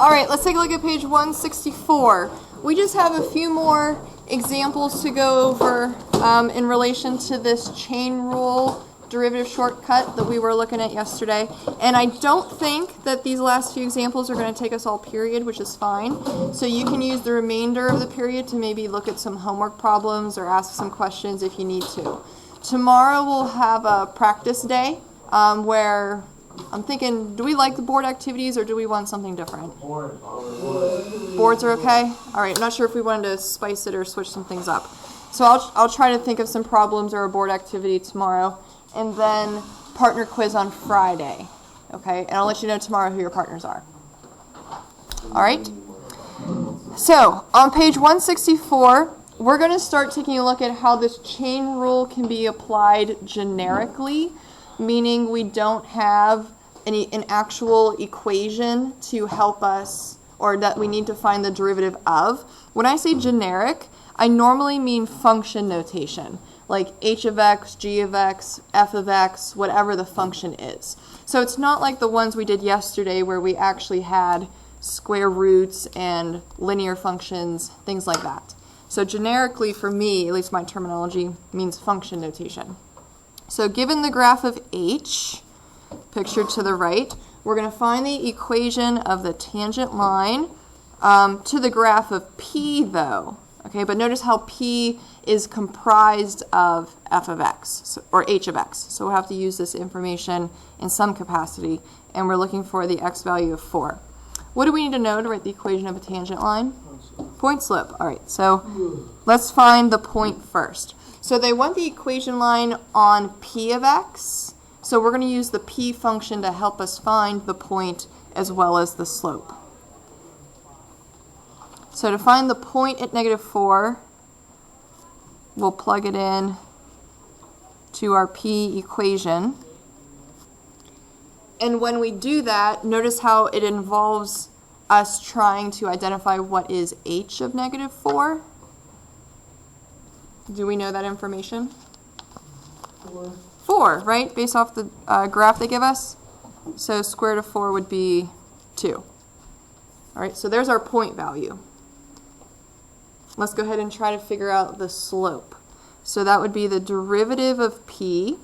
All right, let's take a look at page 164. We just have a few more examples to go over in relation to this chain rule derivative shortcut that we were looking at yesterday. And I don't think that these last few examples are going to take us all period, which is fine. So you can use the remainder of the period to maybe look at some homework problems or ask some questions if you need to. Tomorrow we'll have a practice day where I'm thinking, do we like the board activities or do we want something different? Boards are okay? All right, I'm not sure if we wanted to spice it or switch some things up. So I'll try to think of some problems or a board activity tomorrow, and then partner quiz on Friday. Okay, and I'll let you know tomorrow who your partners are. All right? So on page 164, we're going to start taking a look at how this chain rule can be applied generically, meaning we don't have an actual equation to help us or that we need to find the derivative of. When I say generic, I normally mean function notation, like h of x, g of x, f of x, whatever the function is. So it's not like the ones we did yesterday where we actually had square roots and linear functions, things like that. So generically for me, at least my terminology, means function notation. So given the graph of h, pictured to the right, we're going to find the equation of the tangent line to the graph of p, though. Okay, but notice how p is comprised of f of x, or h of x. So we'll have to use this information in some capacity, and we're looking for the x value of 4. What do we need to know to write the equation of a tangent line? Point slope. All right, so let's find the point first. So they want the equation line on p of x, so we're going to use the p function to help us find the point as well as the slope. So to find the point at -4, we'll plug it in to our p equation. And when we do that, notice how it involves us trying to identify what is h of -4. Do we know that information? 4, right? Based off the graph they give us. So square root of 4 would be 2. All right, so there's our point value. Let's go ahead and try to figure out the slope. So that would be the derivative of p.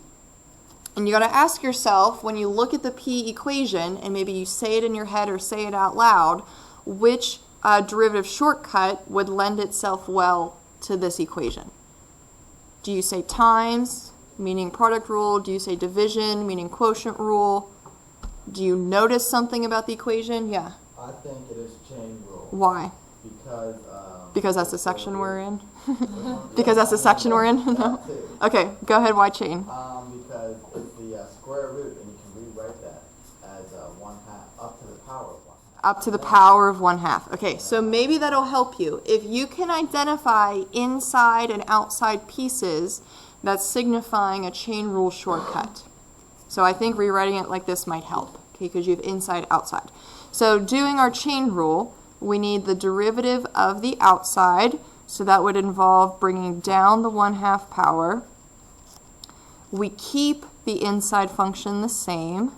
And you got to ask yourself, when you look at the p equation, and maybe you say it in your head or say it out loud, which derivative shortcut would lend itself well to this equation? Do you say times, meaning product rule? Do you say division, meaning quotient rule? Do you notice something about the equation? Yeah. I think it is chain rule. Why? Because that's the section we're in? Because that's the section we're in? No? Okay, go ahead. Why chain? Because it's the square root, and you can rewrite that as 1/2, up to the power of 1/2. Up to the power of 1/2. Okay, so maybe that'll help you. If you can identify inside and outside pieces, that's signifying a chain rule shortcut. So I think rewriting it like this might help, okay, because you have inside, outside. So doing our chain rule, we need the derivative of the outside, so that would involve bringing down the 1/2 power. We keep the inside function the same.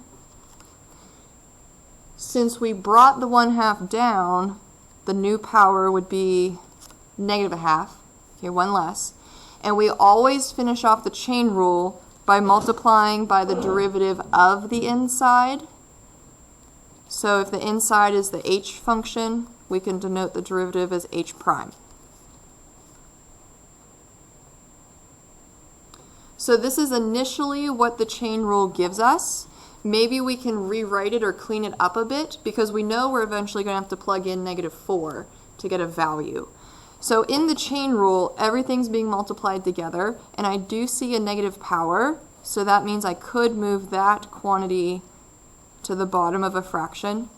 Since we brought the 1/2 down, the new power would be -1/2, okay, 1 less. And we always finish off the chain rule by multiplying by the derivative of the inside. So if the inside is the h function, we can denote the derivative as h prime. So this is initially what the chain rule gives us. Maybe we can rewrite it or clean it up a bit because we know we're eventually going to have to plug in -4 to get a value. So in the chain rule, everything's being multiplied together, and I do see a negative power, so that means I could move that quantity to the bottom of a fraction,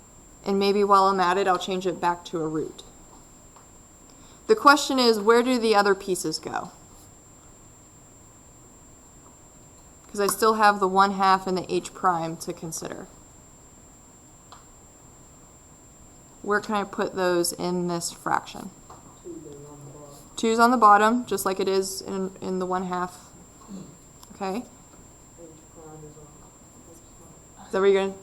and maybe while I'm at it, I'll change it back to a root. The question is, where do the other pieces go? Because I still have the 1/2 and the h prime to consider. Where can I put those in this fraction? 2's on the bottom, just like it is in the 1/2. Okay. Is that what you're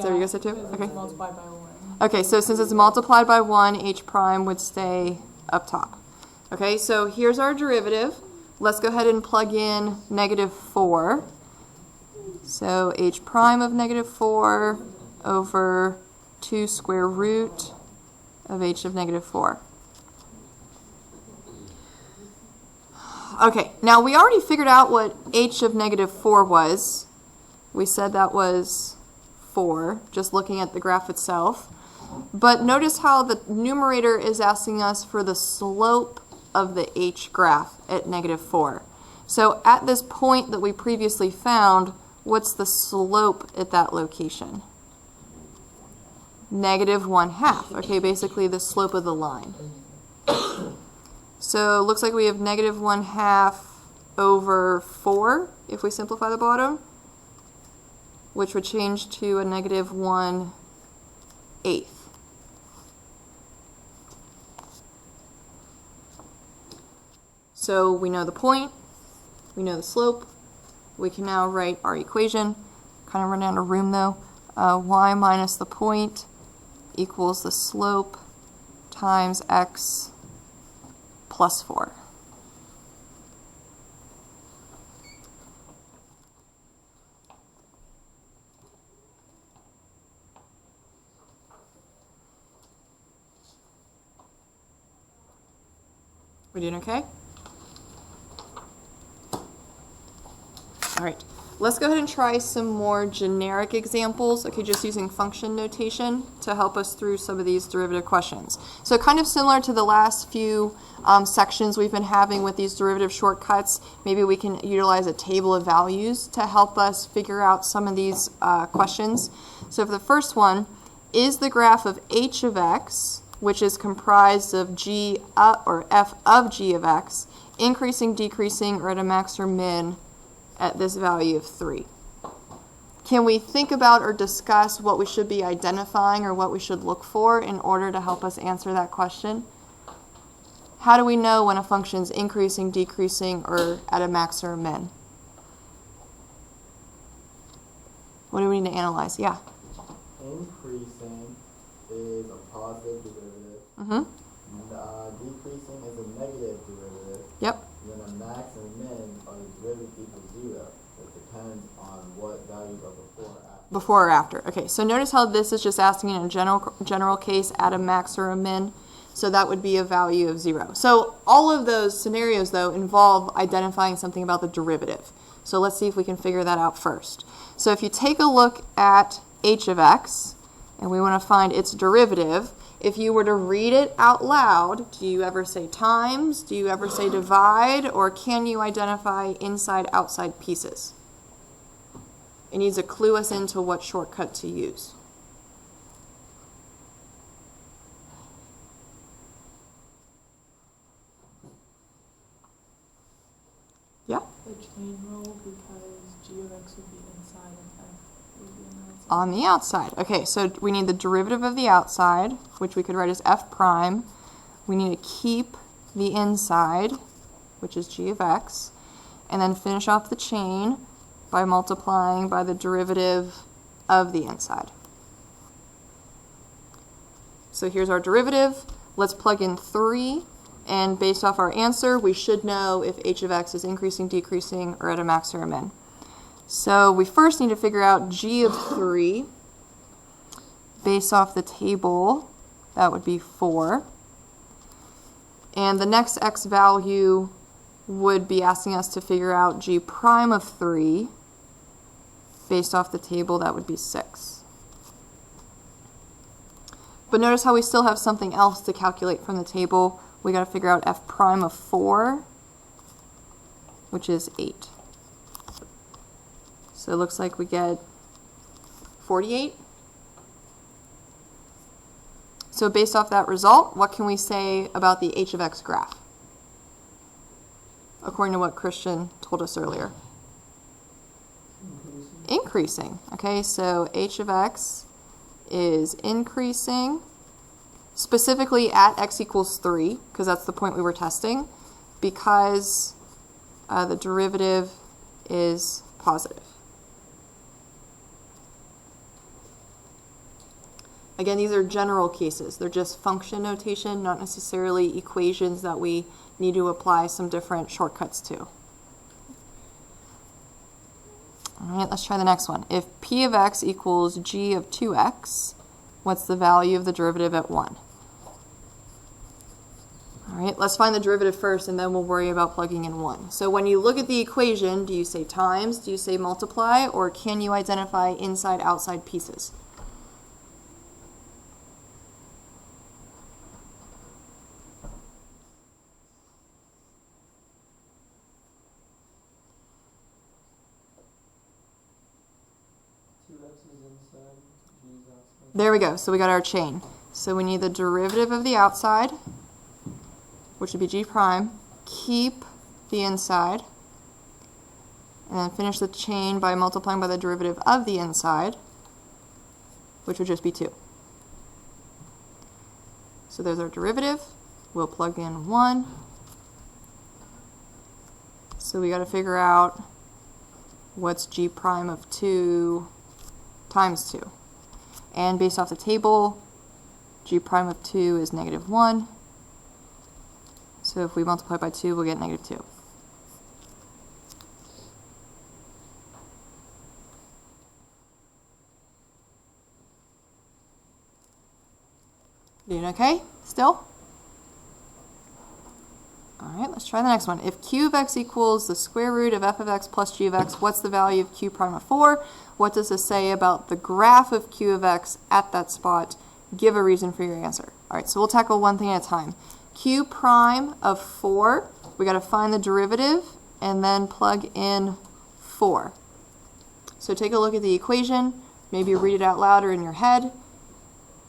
going to say too? Okay. Multiply by 1. Okay, so since it's multiplied by 1, h prime would stay up top. Okay, so here's our derivative. Let's go ahead and plug in -4. So h prime of -4 over 2 square root of h of -4. Okay, now we already figured out what h of -4 was. We said that was 4, just looking at the graph itself. But notice how the numerator is asking us for the slope of the h graph at -4. So at this point that we previously found, what's the slope at that location? -1/2. Okay, basically the slope of the line. So it looks like we have -1/2 over 4 if we simplify the bottom, which would change to a -1/8. So we know the point, we know the slope. We can now write our equation. Kind of run out of room though. Y minus the point equals the slope times x plus 4. We doing okay? All right, let's go ahead and try some more generic examples, okay, just using function notation to help us through some of these derivative questions. So kind of similar to the last few sections we've been having with these derivative shortcuts, maybe we can utilize a table of values to help us figure out some of these questions. So for the first one, is the graph of h of x, which is comprised of g or f of g of x, increasing, decreasing, or at a max or min at this value of 3. Can we think about or discuss what we should be identifying or what we should look for in order to help us answer that question? How do we know when a function is increasing, decreasing, or at a max or a min? What do we need to analyze? Yeah. Increasing is a positive derivative. Decreasing is a negative derivative. Yep. And then a max and min are the derivative equals 0. It depends on what values are before or after. Before or after. Okay, so notice how this is just asking in a general case at a max or a min. So that would be a value of 0. So all of those scenarios, though, involve identifying something about the derivative. So let's see if we can figure that out first. So if you take a look at h of x, and we want to find its derivative, if you were to read it out loud, do you ever say times? Do you ever say divide? Or can you identify inside-outside pieces? It needs to clue us into what shortcut to use. Yeah? The chain rule, because g of x would be inside and f would be on the outside. On the outside. Okay, so we need the derivative of the outside, which we could write as f prime. We need to keep the inside, which is g of x, and then finish off the chain by multiplying by the derivative of the inside. So here's our derivative. Let's plug in 3, and based off our answer, we should know if h of x is increasing, decreasing, or at a max or a min. So we first need to figure out g of 3. Based off the table, that would be 4. And the next x value would be asking us to figure out g prime of 3. Based off the table, that would be 6. But notice how we still have something else to calculate from the table. We got to figure out f prime of 4, which is 8. So it looks like we get 48. So based off that result, what can we say about the h of x graph? According to what Christian told us earlier. Increasing. Okay, so h of x is increasing, specifically at x equals 3, because that's the point we were testing, because the derivative is positive. Again, these are general cases. They're just function notation, not necessarily equations that we need to apply some different shortcuts to. All right, let's try the next one. If p of x equals g of 2x, what's the value of the derivative at 1? All right, let's find the derivative first, and then we'll worry about plugging in 1. So when you look at the equation, do you say times, do you say multiply, or can you identify inside-outside pieces? There we go. So we got our chain. So we need the derivative of the outside, which would be g prime, keep the inside, and then finish the chain by multiplying by the derivative of the inside, which would just be 2. So there's our derivative. We'll plug in 1. So we got to figure out what's g prime of 2 times 2. And based off the table, g prime of 2 is negative 1. So if we multiply by 2, we'll get negative 2. Doing okay still? All right, let's try the next one. If q of x equals the square root of f of x plus g of x, what's the value of q prime of 4? What does this say about the graph of q of x at that spot? Give a reason for your answer. All right, so we'll tackle one thing at a time. Q prime of 4, we got to find the derivative and then plug in 4. So take a look at the equation, maybe read it out loud or in your head.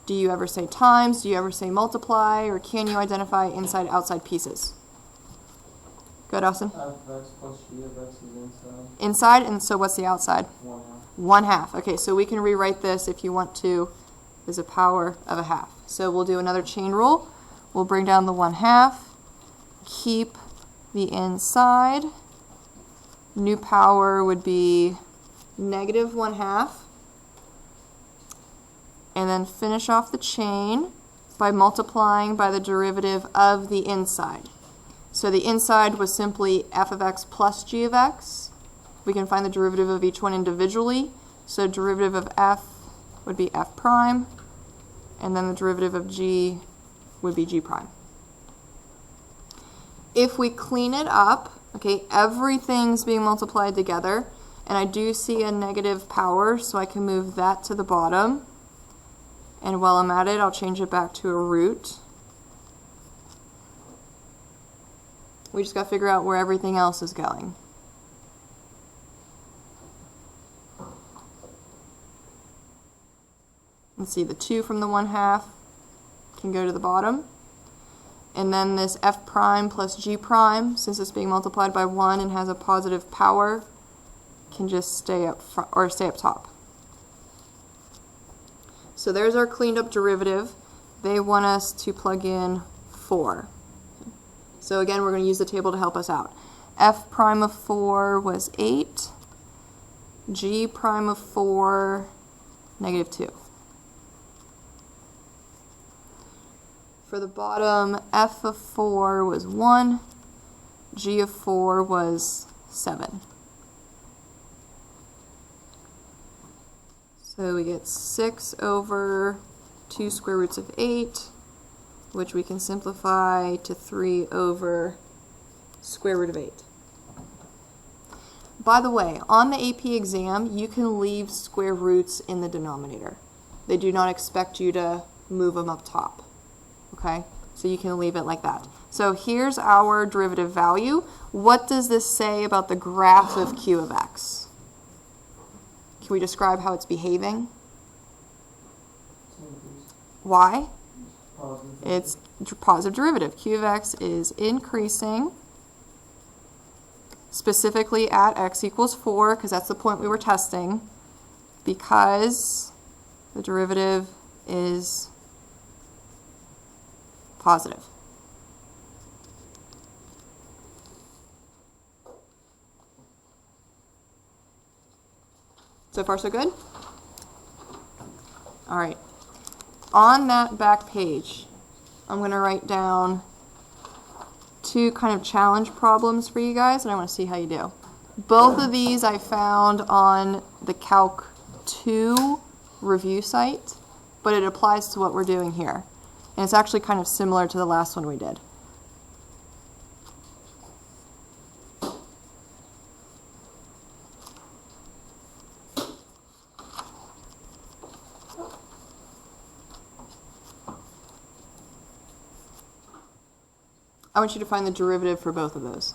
Do you ever say times? Do you ever say multiply? Or can you identify inside-outside pieces? Go ahead, Austin. F of x plus g of x is inside. Inside, and so what's the outside? 1/2. 1/2. Okay, so we can rewrite this if you want to as a power of a half. So we'll do another chain rule. We'll bring down the 1/2, keep the inside. New power would be negative 1/2. And then finish off the chain by multiplying by the derivative of the inside. So the inside was simply f of x plus g of x. We can find the derivative of each one individually. So derivative of f would be f prime, and then the derivative of g would be g prime. If we clean it up, okay, everything's being multiplied together, and I do see a negative power, so I can move that to the bottom. And while I'm at it, I'll change it back to a root. We just got to figure out where everything else is going. Let's see, the 2 from the 1/2 can go to the bottom. And then this f prime plus g prime, since it's being multiplied by 1 and has a positive power, can just stay up front, or stay up top. So there's our cleaned up derivative. They want us to plug in 4. So again, we're going to use the table to help us out. F prime of 4 was 8. G prime of 4, negative 2. For the bottom, f of 4 was 1. G of 4 was 7. So we get 6 over 2 square roots of 8, which we can simplify to 3 over square root of 8. By the way, on the AP exam, you can leave square roots in the denominator. They do not expect you to move them up top. Okay? So you can leave it like that. So here's our derivative value. What does this say about the graph of q of x? Can we describe how it's behaving? Why? It's positive derivative. Q of x is increasing, specifically at x equals 4, because that's the point we were testing, because the derivative is positive. So far, so good? All right. on that back page, I'm going to write down 2 kind of challenge problems for you guys, and I want to see how you do. Both of these I found on the Calc 2 review site, but it applies to what we're doing here. And it's actually kind of similar to the last one we did. I want you to find the derivative for both of those.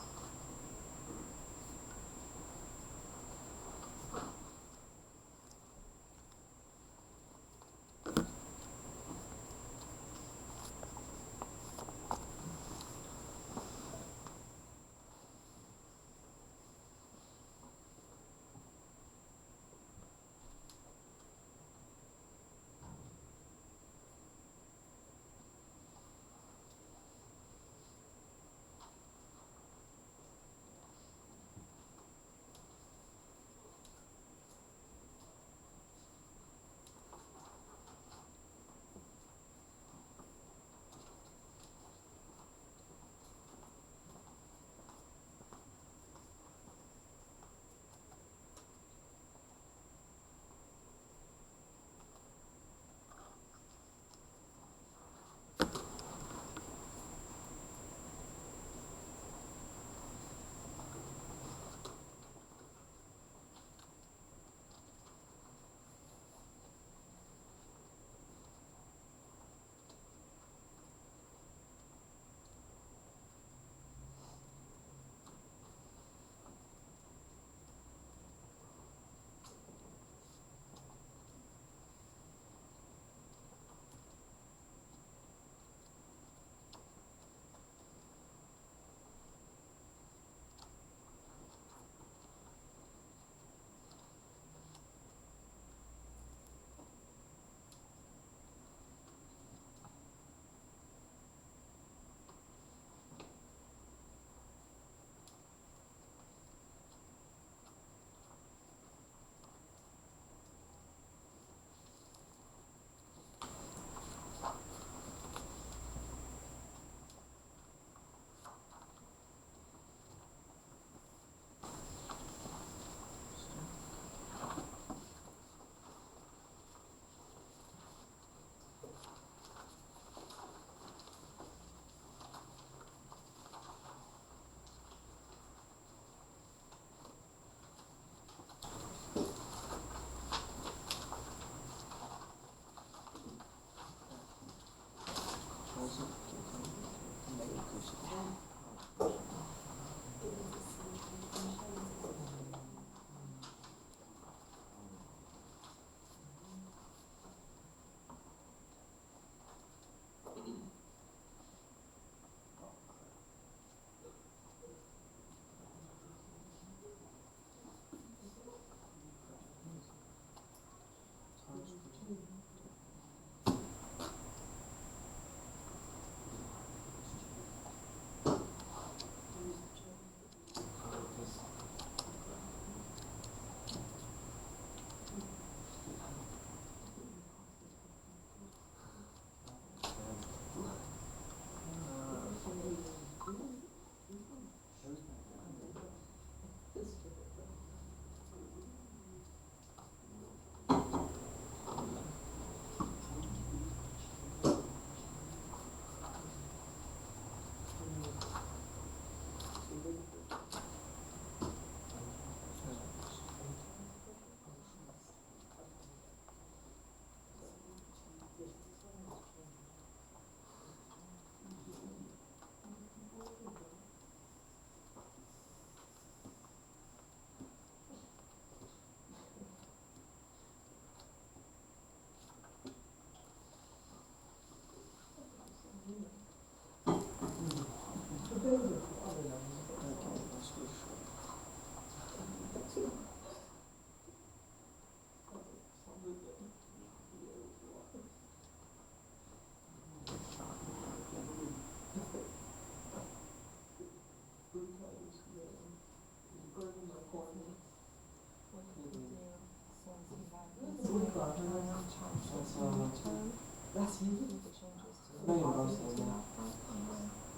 That's you can make the changes to. No, you're not saying that.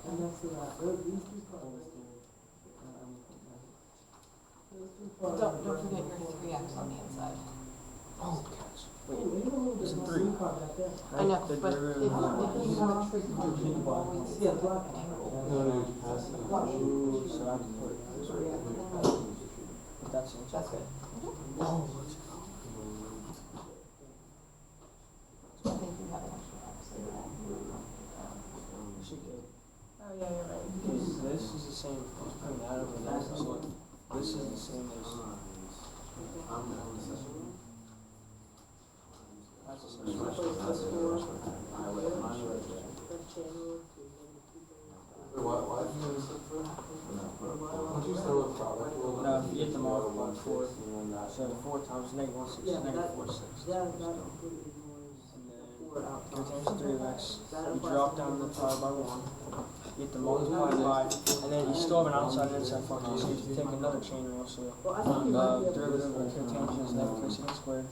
And that's the, these two colors, Don't forget your 3x on the inside. oh, gosh. Wait, there's a 3. I know, The but if derivative you of have a trig function, you always set up an angle. Ooh, so I have to put this right here. But that's it. That's good. Oh, let's go. I think you have an extra x in that. Should go. Oh, yeah, you're right. Because this is the same, let's bring that over there, so this is the same as. That's the same. Why did you use it for? Don't you start with product? No, if you get them all by 4, so 4 times negative 1 6 is negative 4 6. Contains 3x. You drop down the power by 1. You get the multiplied by, and then you still have an outside and inside function, so you have to take another chain rule. So derivative of cotangent is negative cosecant squared.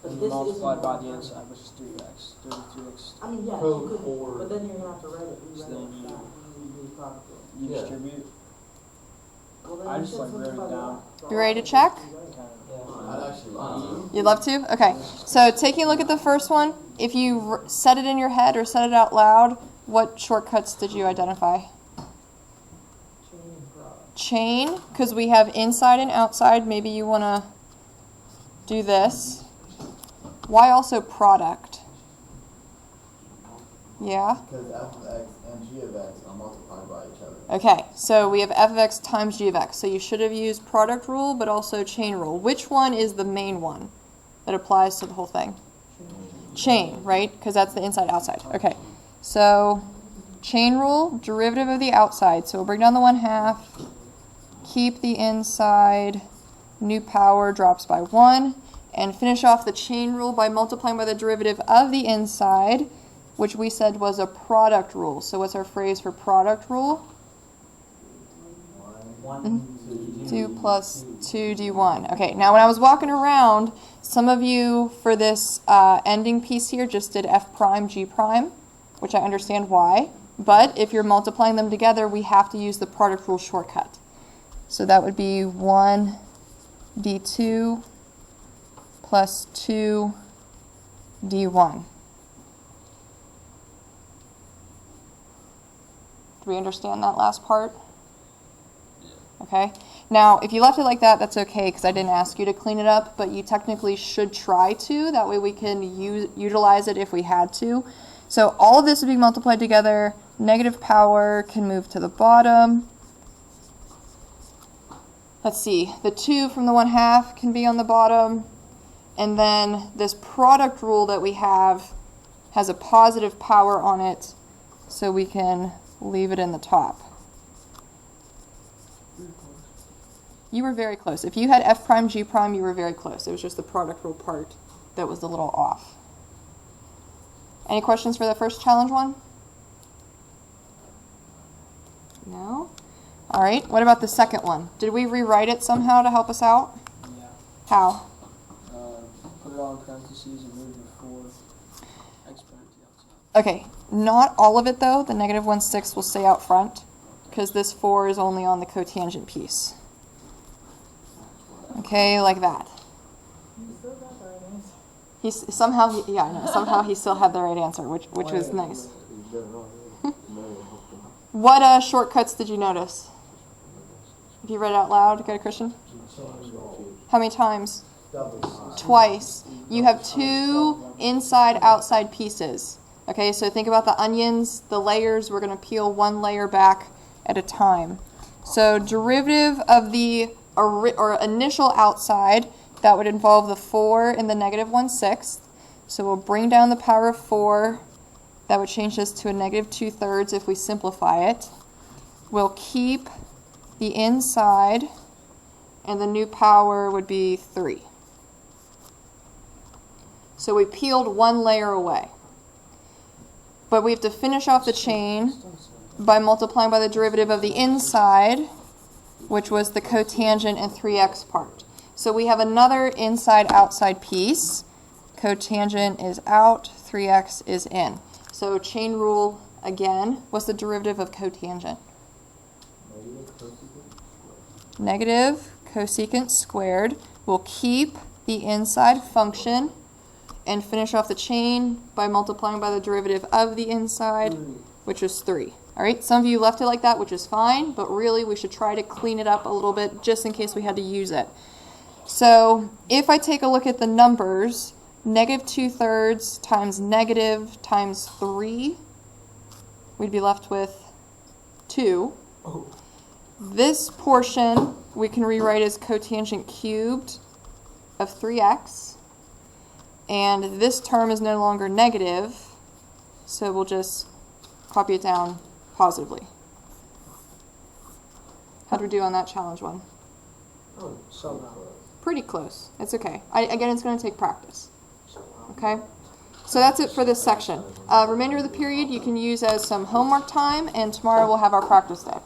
And you multiplied by the inside, which is 3x. Derivative 3x. I mean, yeah, Code you could, for- but then you're gonna have to write it, So rewrite then it back, and you do product rule. you Yeah. distribute. Well, then I you just should like wrote it simplify down. that. You ready to check? Kind I'd actually love to. You'd love to? Okay. So taking a look at the first one, if you said it in your head or said it out loud, what shortcuts did you identify? Chain and product. Chain, because we have inside and outside. Maybe you want to do this. Why also product? Yeah? Because f of x and g of x are multiplied by each other. Okay, so we have f of x times g of x. So you should have used product rule, but also chain rule. Which one is the main one that applies to the whole thing? Chain, right? Because that's the inside outside. Okay, so chain rule, derivative of the outside. So we'll bring down the 1/2, keep the inside, new power drops by 1, and finish off the chain rule by multiplying by the derivative of the inside, which we said was a product rule. So what's our phrase for product rule? 2 plus 2d1. Okay, now when I was walking around, some of you for this ending piece here just did f prime, g prime, which I understand why. But if you're multiplying them together, we have to use the product rule shortcut. So that would be 1d2 plus 2d1. Do we understand that last part? Okay. Now, if you left it like that, that's okay because I didn't ask you to clean it up, but you technically should try to. That way we can utilize it if we had to. So all of this would be multiplied together. Negative power can move to the bottom. Let's see. The 2 from the 1/2 can be on the bottom. And then this product rule that we have has a positive power on it, so we can leave it in the top. You were very close. If you had f prime, g prime, you were very close. It was just the product rule part that was a little off. Any questions for the first challenge one? No? All right. What about the second one? Did we rewrite it somehow to help us out? Yeah. How? Put it all in parentheses and move the 4 exponent to the outside. Okay. Not all of it, though. The negative 1/6 will stay out front because this 4 is only on the cotangent piece. Okay, like that. You still got the right answer. Somehow he still had the right answer, which was nice. What shortcuts did you notice? If you read it out loud, go to Christian. How many times? Double. Twice. You have 2 inside-outside pieces. Okay, so think about the onions, the layers. We're going to peel 1 layer back at a time. So derivative of the or initial outside, that would involve the 4 and the negative 1/6. So we'll bring down the power of 4. That would change this to a negative 2/3 if we simplify it. We'll keep the inside, and the new power would be 3. So we peeled 1 layer away. But we have to finish off the chain by multiplying by the derivative of the inside, which was the cotangent and 3x part. So we have another inside-outside piece. cotangent is out, 3x is in. So chain rule again, what's the derivative of cotangent? Negative cosecant squared. We'll keep the inside function and finish off the chain by multiplying by the derivative of the inside, which is 3. All right, some of you left it like that, which is fine, but really we should try to clean it up a little bit just in case we had to use it. So if I take a look at the numbers, negative 2/3 times negative times 3, we'd be left with 2. This portion we can rewrite as cotangent cubed of 3x. And this term is no longer negative, so we'll just copy it down positively. How'd we do on that challenge one? So now. Pretty close. It's okay. Again, it's going to take practice. Okay? So that's it for this section. Remainder of the period you can use as some homework time, and tomorrow we'll have our practice day.